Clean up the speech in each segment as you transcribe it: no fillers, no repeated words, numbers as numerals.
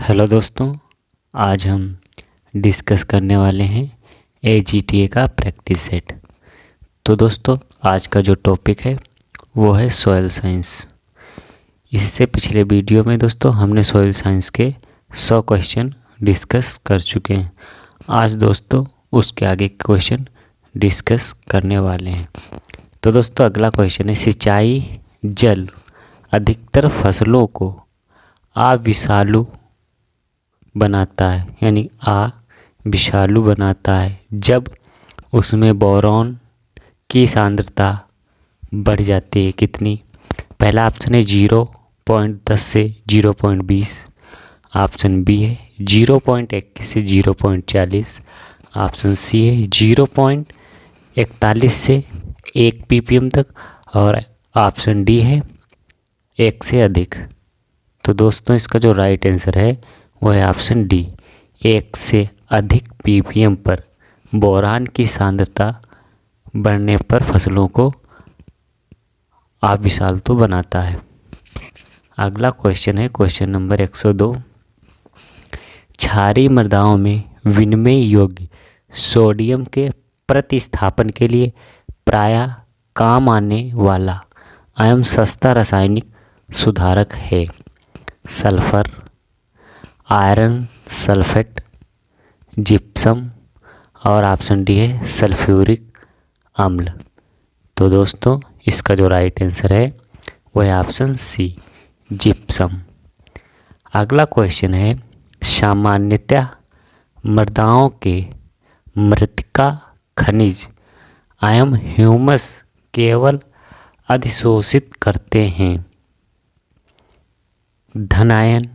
Hello दोस्तों, आज हम डिस्कस करने वाले हैं AGTA का प्रैक्टिस सेट। तो दोस्तों, आज का जो टॉपिक है वो है सॉइल साइंस। इससे पिछले वीडियो में दोस्तों हमने सॉइल साइंस के 100 क्वेश्चन डिस्कस कर चुके हैं। आज दोस्तों उसके आगे क्वेश्चन डिस्कस करने वाले हैं। तो दोस्तों अगला क्वेश्चन है, सिंचाई जल अधिकतर फसलों को अविषालु बनाता है, यानी विषालु बनाता है जब उसमें बोरॉन की सांद्रता बढ़ जाती है। कितनी? पहला ऑप्शन है 0.10 से 0.20, ऑप्शन बी है 0.21 से 0.40, ऑप्शन सी है 0.41 से 1 ppm तक, और ऑप्शन डी है 1 से अधिक। तो दोस्तों इसका जो राइट आंसर है वो है ऑप्शन डी, 1 से अधिक ppm पर बोरान की सांद्रता बढ़ने पर फसलों को अविषालु बनाता है। अगला क्वेश्चन है क्वेश्चन नंबर 102, क्षारीय मृदाओं में विनिमय योग्य सोडियम के प्रतिस्थापन के लिए प्रायः काम आने वाला एवं सस्ता रासायनिक सुधारक है। सल्फर, आयरन सल्फेट, जिप्सम, और ऑप्शन डी है सल्फ्यूरिक अम्ल। तो दोस्तों इसका जो राइट आंसर है वो है ऑप्शन सी, जिप्सम। अगला क्वेश्चन है, सामान्यतः मृदाओं के मृत्तिका खनिज एवं ह्यूमस केवल अधिशोषित करते हैं धनायन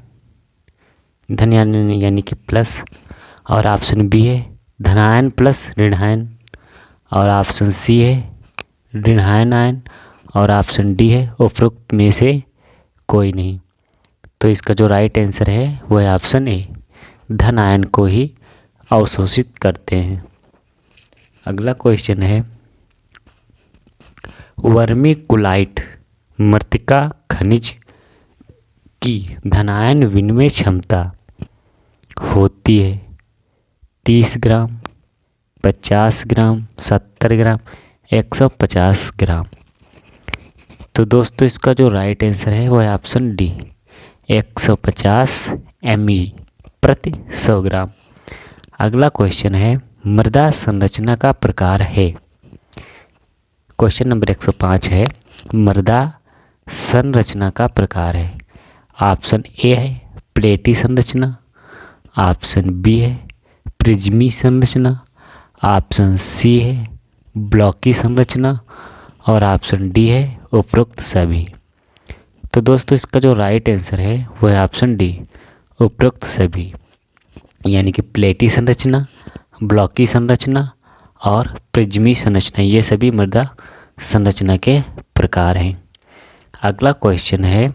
यानी कि प्लस, और ऑप्शन बी है धनायन प्लस ऋणायन, और ऑप्शन सी है ऋणायन आयन, और ऑप्शन डी है उपरोक्त में से कोई नहीं। तो इसका जो राइट आंसर है वो है ऑप्शन ए, धन आयन को ही अवशोषित करते हैं। अगला क्वेश्चन है, वर्मीकुलाइट मृत्तिका खनिज की धनायन विनिमय क्षमता होती है 30 ग्राम, 50 ग्राम, 70 ग्राम, 150 ग्राम। तो दोस्तों इसका जो राइट आंसर है वो है ऑप्शन डी, 150 mE प्रति 100 ग्राम। अगला क्वेश्चन है, मृदा संरचना का प्रकार है। क्वेश्चन नंबर 105 है, मृदा संरचना का प्रकार है। ऑप्शन ए है प्लेटी संरचना, ऑप्शन बी है प्रिज्मी संरचना, ऑप्शन सी है ब्लॉकी संरचना, और ऑप्शन डी है उपरोक्त सभी। तो दोस्तों इसका जो राइट आंसर है वो है ऑप्शन डी, उपरोक्त सभी, यानी कि प्लेटी संरचना, ब्लॉकी संरचना और प्रिज्मी संरचना, ये सभी मृदा संरचना के प्रकार हैं। अगला क्वेश्चन है,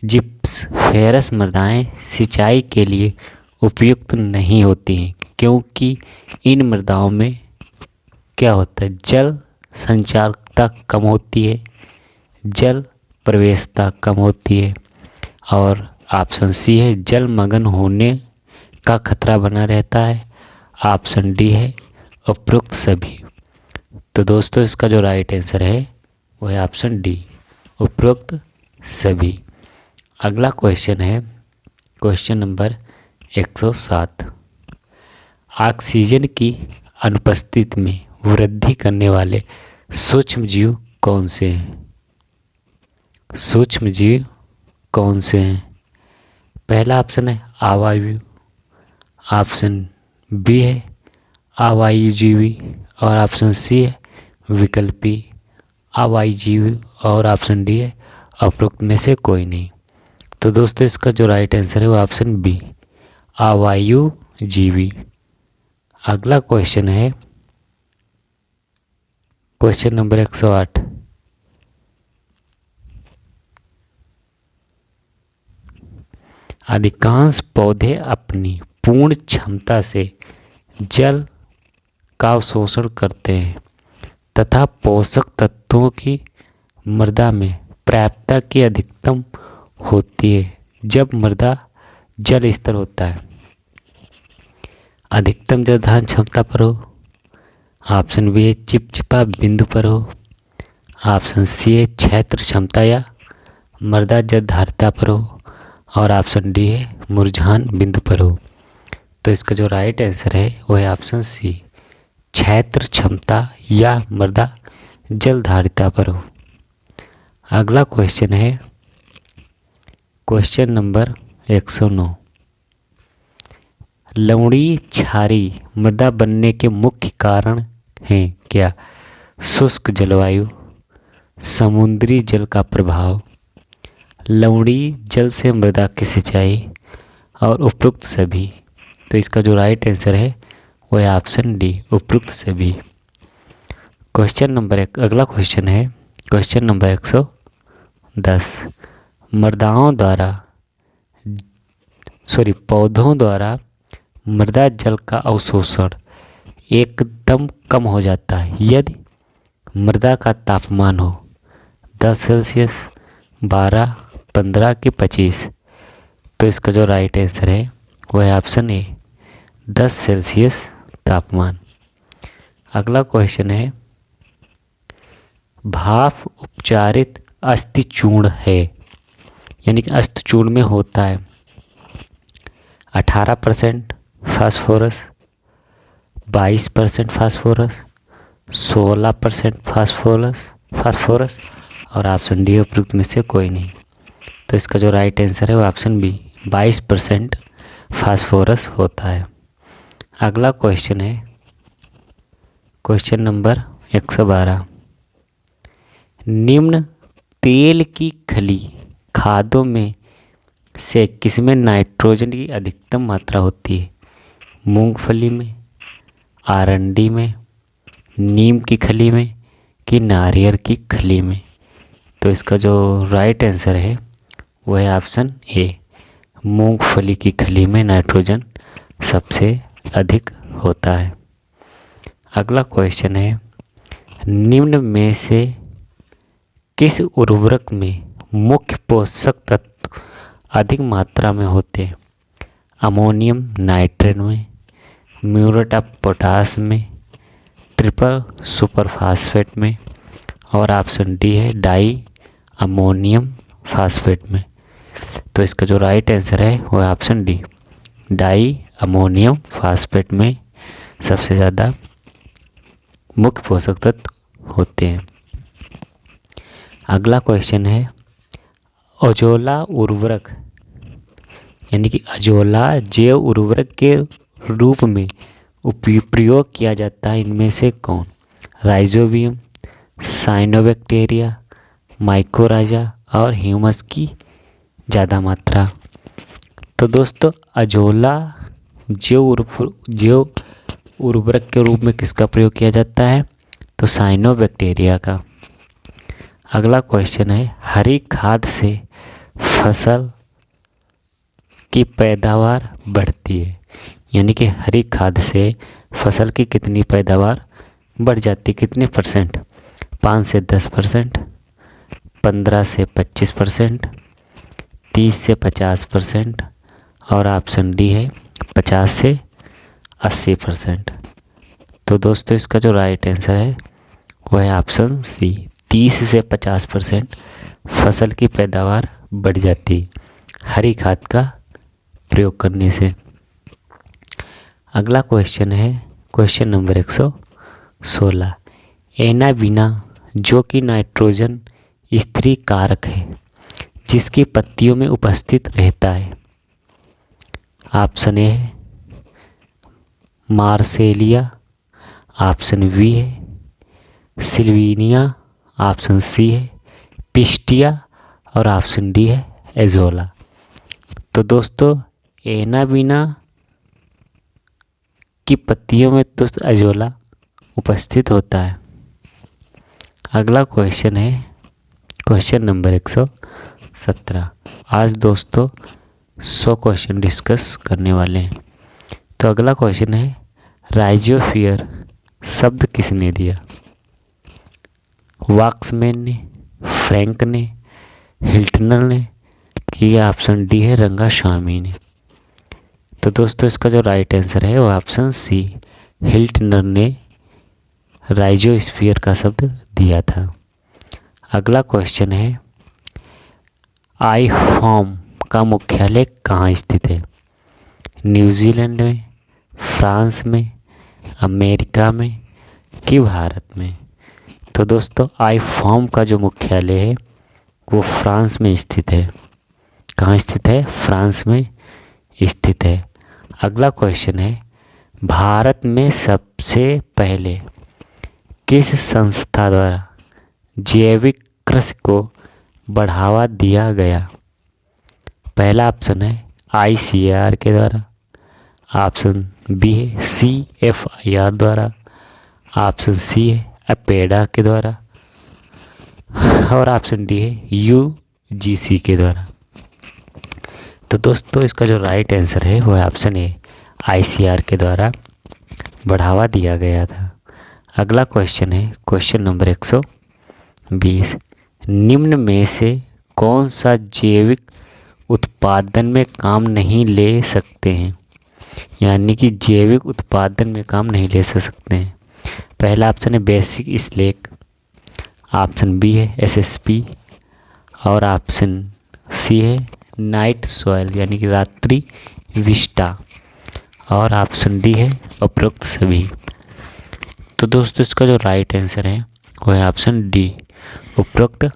जिप्सफेरस मृदाएं सिंचाई के लिए उपयुक्त नहीं होती हैं क्योंकि इन मृदाओं में क्या होता है, जल संचारकता कम होती है, जल प्रवेशता कम होती है, और ऑप्शन सी है जलमग्न होने का खतरा बना रहता है, ऑप्शन डी है उपरोक्त सभी। तो दोस्तों इसका जो राइट आंसर है वो है ऑप्शन डी, उपरोक्त सभी। अगला क्वेश्चन है क्वेश्चन नंबर 107, ऑक्सीजन की अनुपस्थिति में वृद्धि करने वाले सूक्ष्म जीव कौन से हैं? सूक्ष्म जीव कौन से हैं? पहला ऑप्शन है अवायु, ऑप्शन बी है अवायुजीवी, और ऑप्शन सी है विकल्पी अवायुजीवी, और ऑप्शन डी है उपरोक्त में से कोई नहीं। तो दोस्तों इसका जो राइट आंसर है वो ऑप्शन बी, अवायुजीवी। अगला क्वेश्चन है क्वेश्चन नंबर 108, अधिकांश पौधे अपनी पूर्ण क्षमता से जल का अवशोषण करते हैं तथा पोषक तत्वों की मृदा में प्राप्यता की अधिकतम होती है जब मृदा जल स्तर होता है? अधिकतम जल धारण क्षमता पर हो, ऑप्शन बी है चिपचिपा बिंदु पर हो, ऑप्शन सी है क्षेत्र क्षमता या मृदा जल धारिता पर हो, और ऑप्शन डी है मुरझान बिंदु पर हो। तो इसका जो राइट आंसर है वो है ऑप्शन सी, क्षेत्र क्षमता या मृदा जल धारिता पर हो। अगला क्वेश्चन है क्वेश्चन नंबर 109। लवणीय क्षारीय मृदा बनने के मुख्य कारण हैं क्या? शुष्क जलवायु, समुद्री जल का प्रभाव, लवणीय जल से मृदा की सिंचाई, और उपरोक्त सभी। तो इसका जो राइट आंसर है वो है ऑप्शन डी, उपरोक्त सभी। क्वेश्चन नंबर एक, अगला क्वेश्चन है क्वेश्चन नंबर 110। पौधों द्वारा मृदा जल का अवशोषण एकदम कम हो जाता है यदि मृदा का तापमान हो 10 सेल्सियस, 12, 15 कि 25। तो इसका जो राइट आंसर है वो है ऑप्शन ए, 10 सेल्सियस तापमान। अगला क्वेश्चन है भाप उपचारित अस्थि चूर्ण है, यानी कि अस्थि चूर्ण में होता है 18% फास्फोरस, 22% फास्फोरस, 16% फास्फोरस, और ऑप्शन डी उपरोक्त में से कोई नहीं। तो इसका जो राइट आंसर है वो ऑप्शन बी, 22% फास्फोरस होता है। अगला क्वेश्चन है क्वेश्चन नंबर 112। निम्न तेल की खली खादों में से किसमें नाइट्रोजन की अधिकतम मात्रा होती है? मूंगफली में, आरंडी में, नीम की खली में, कि नारियल की खली में? तो इसका जो राइट आंसर है वो है ऑप्शन ए, मूंगफली की खली में नाइट्रोजन सबसे अधिक होता है। अगला क्वेश्चन है निम्न में से किस उर्वरक में मुख्य पोषक तत्व अधिक मात्रा में होते हैं? अमोनियम नाइट्रेट में, म्यूरेट ऑफ पोटास में, ट्रिपल सुपरफास्फेट में, और ऑप्शन डी है डाई अमोनियम फास्फेट में। तो इसका जो राइट आंसर है वो है option D, di ammonium phosphate में सबसे ज़्यादा मुख्य पोषक तत्व होते हैं। अगला क्वेश्चन है अजोला उर्वरक, यानी कि अजोला जैव उर्वरक के रूप में प्रयोग किया जाता है इनमें से कौन? राइजोबियम, साइनोबैक्टीरिया, माइकोराजा, और ह्यूमस की ज़्यादा मात्रा। तो दोस्तों अजोला जैव उर्वरक के रूप में किसका प्रयोग किया जाता है? तो साइनोबैक्टीरिया का। अगला क्वेश्चन है हरी खाद से फसल की पैदावार बढ़ती है, यानी कि हरी खाद से फसल की कितनी पैदावार बढ़ जाती है, कितने परसेंट? 5 से 10%, 15 से 25%, 30 से 50%, और ऑप्शन डी है 50 से 80%। तो दोस्तों इसका जो राइट आंसर है वह है ऑप्शन सी, 30 से 50% फसल की पैदावार बढ़ जाती हरी खाद का प्रयोग करने से। अगला क्वेश्चन है क्वेश्चन नंबर 116। एनाबीना जो कि नाइट्रोजन स्थिरीय कारक है जिसकी पत्तियों में उपस्थित रहता है? ऑप्शन ए है मार्सेलिया, ऑप्शन बी है सिल्वीनिया, ऑप्शन सी है पिस्टिया, और ऑप्शन डी है एजोला। तो दोस्तों एनाबीना की पत्तियों में तो एजोला उपस्थित होता है। अगला क्वेश्चन है क्वेश्चन नंबर 117। आज दोस्तों 100 क्वेश्चन डिस्कस करने वाले हैं। तो अगला क्वेश्चन है राइजोफियर शब्द किसने दिया? वाक्समैन ने, फ्रैंक ने, हिल्टनर ने, कि ऑप्शन डी है रंगास्वामी ने? तो दोस्तों इसका जो राइट आंसर है वो ऑप्शन सी, हिल्टनर ने राइजोस्फीयर का शब्द दिया था। अगला क्वेश्चन है, आईफॉर्म का मुख्यालय कहाँ स्थित है? न्यूजीलैंड में, फ्रांस में, अमेरिका में कि भारत में? तो दोस्तों आईफॉर्म का जो मुख्यालय है वो फ्रांस में स्थित है। कहाँ स्थित है? फ्रांस में स्थित है। अगला क्वेश्चन है, भारत में सबसे पहले किस संस्था द्वारा जैविक कृषि को बढ़ावा दिया गया? पहला ऑप्शन है ICAR के द्वारा, ऑप्शन बी है CFIR द्वारा, ऑप्शन सी है अपेडा के द्वारा और ऑप्शन डी है UGC के द्वारा। तो दोस्तों इसका जो राइट आंसर है वो ऑप्शन है ICAR के द्वारा बढ़ावा दिया गया था। अगला क्वेश्चन है क्वेश्चन नंबर 120, निम्न में से कौन सा जैविक उत्पादन में काम नहीं ले सकते हैं? यानी कि जैविक उत्पादन में काम नहीं ले सकते हैं। पहला ऑप्शन है बेसिक स्लैग, ऑप्शन बी है SSP और ऑप्शन सी है नाइट सॉइल यानी कि रात्रि विष्टा और ऑप्शन डी है उपरोक्त सभी। तो दोस्तों इसका जो राइट आंसर है वो है ऑप्शन डी, उपरोक्त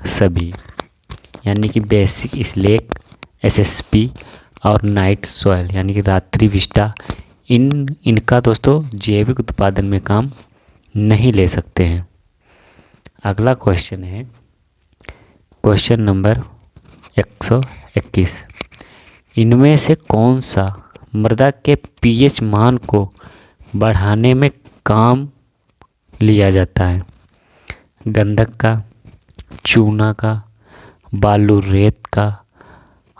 सभी। यानी कि बेसिक स्लैग, SSP और नाइट सॉइल यानी कि रात्रि विष्टा, इनका दोस्तों जैविक उत्पादन में काम नहीं ले सकते हैं। अगला क्वेश्चन है क्वेश्चन नंबर 121, इनमें से कौन सा मृदा के pH मान को बढ़ाने में काम लिया जाता है? गंधक का, चूना का, बालू रेत का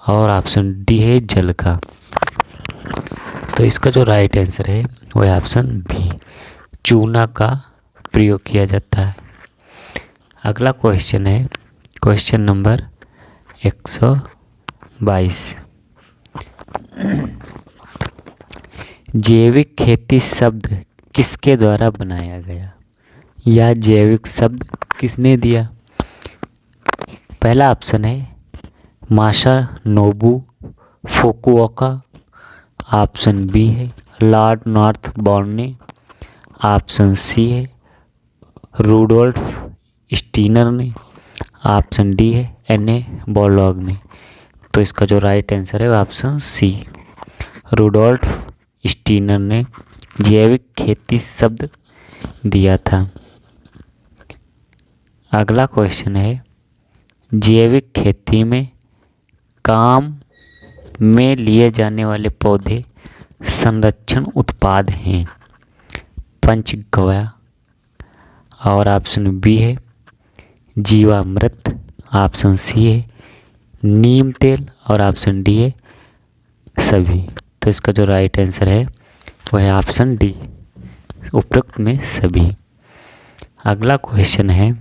और ऑप्शन डी है जल का। तो इसका जो राइट आंसर है वो है ऑप्शन बी, चूना का प्रयोग किया जाता है। अगला क्वेश्चन है क्वेश्चन नंबर 122, जैविक खेती शब्द किसके द्वारा बनाया गया या जैविक शब्द किसने दिया? पहला ऑप्शन है मासानोबु फुकुओका, ऑप्शन बी है लॉर्ड नॉर्थ बॉर्न ने, ऑप्शन सी है रूडोल्फ स्टीनर ने, ऑप्शन डी है NA बोरलॉग ने। तो इसका जो राइट आंसर है वो ऑप्शन सी, रूडोल्फ स्टीनर ने जैविक खेती शब्द दिया था। अगला क्वेश्चन है, जैविक खेती में काम में लिए जाने वाले पौधे संरक्षण उत्पाद हैं। पंचगव्य और ऑप्शन बी है जीवामृत, ऑप्शन सी है नीम तेल और ऑप्शन डी है सभी। तो इसका जो राइट आंसर है वह है ऑप्शन डी, उपरोक्त में सभी। अगला क्वेश्चन है,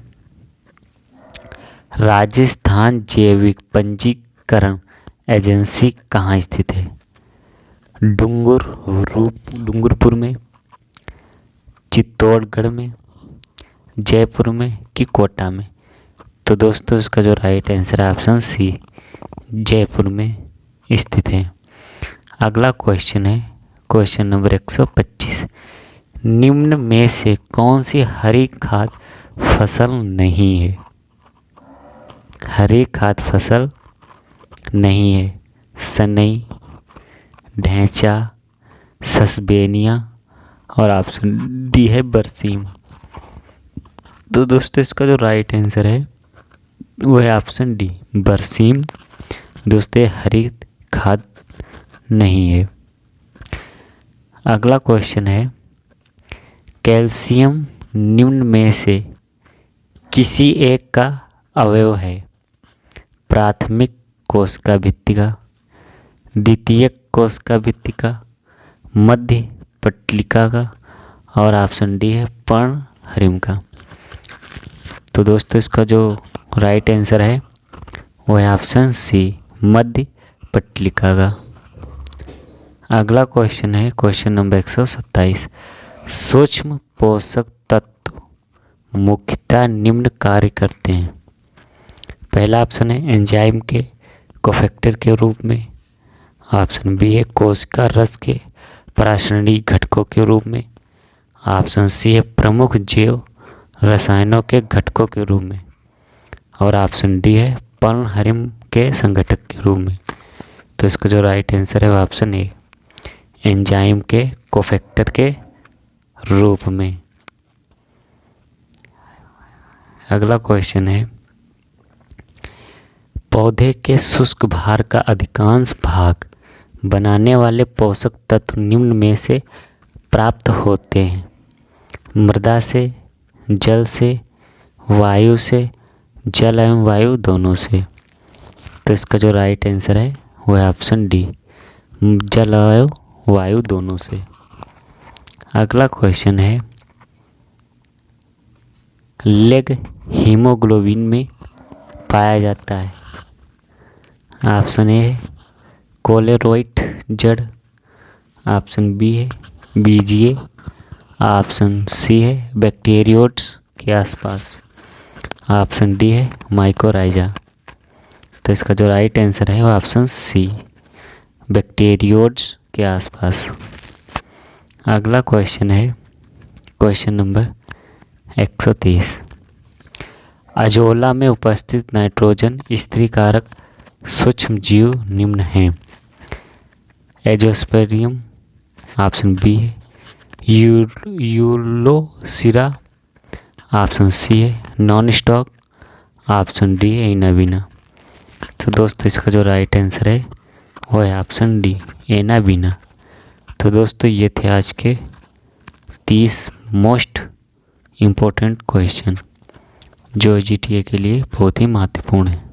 राजस्थान जैविक पंजीकरण एजेंसी कहाँ स्थित है? डूंगरपुर में, चित्तौड़गढ़ में, जयपुर में कि कोटा में? तो दोस्तों इसका जो राइट आंसर है ऑप्शन सी, जयपुर में स्थित है। अगला क्वेश्चन है क्वेश्चन नंबर 125, निम्न में से कौन सी हरी खाद फसल नहीं है? हरी खाद फसल नहीं है सनई, ढैंचा, सस्बेनिया और ऑप्शन डी है बरसीम। तो दोस्तों इसका जो राइट आंसर है वो है ऑप्शन डी, बरसीम। दोस्तों हरी खाद नहीं है। अगला क्वेश्चन है, कैल्शियम निम्न में से किसी एक का अवयव है? प्राथमिक कोशिका भित्तिका, द्वितीयक कोशिका भित्तिका, मध्य पटलिका का और ऑप्शन डी है पर्णहरिम का। तो दोस्तों इसका जो राइट आंसर है वो है ऑप्शन सी, मध्य पटलिका का। अगला क्वेश्चन है क्वेश्चन नंबर 127। सूक्ष्म पोषक तत्व मुख्यतः निम्न कार्य करते हैं। पहला ऑप्शन है एंजाइम के कोफैक्टर के रूप में। ऑप्शन बी है कोशिका रस के प्रासरणिक घटकों के रूप में। ऑप्शन सी है प्रमुख जैव रसायनों के घटकों के रूप में। और ऑप्शन डी है पर्णहरिम के संघटक के रूप में। तो इसका जो राइट आंसर है वो ऑप्शन ए, एंजाइम के कोफैक्टर के रूप में। अगला क्वेश्चन है पौधे के शुष्क भार का अधिकांश भाग बनाने वाले पोषक तत्व निम्न में से प्राप्त होते हैं। मृदा से, जल से, वायु से, जल एवं वायु दोनों से। तो इसका जो राइट आंसर है वो है ऑप्शन डी, जल एवं वायु दोनों से। अगला क्वेश्चन है लेग हीमोग्लोबिन में पाया जाता है। ऑप्शन ए है कोलेरोइड जड़। ऑप्शन बी है बीजीए। ऑप्शन सी है बैक्टीरियोट्स के आसपास। ऑप्शन डी है माइकोराइजा। तो इसका जो राइट आंसर है वो ऑप्शन सी, बैक्टीरियोट्स के आसपास। अगला क्वेश्चन है क्वेश्चन नंबर 130। अजोला में उपस्थित नाइट्रोजन स्थिरीकारक सूक्ष्म जीव निम्न हैं। एजोस्पेरियम। ऑप्शन बी है यूलोसिरा। ऑप्शन सी है नॉन स्टॉक। ऑप्शन डी है इनाबिना। तो दोस्तों इसका जो राइट आंसर है वो है ऑप्शन डी, एनाबिना। तो दोस्तों ये थे आज के 30 मोस्ट इम्पोर्टेंट क्वेश्चन जो जीटीए के लिए बहुत ही महत्वपूर्ण है।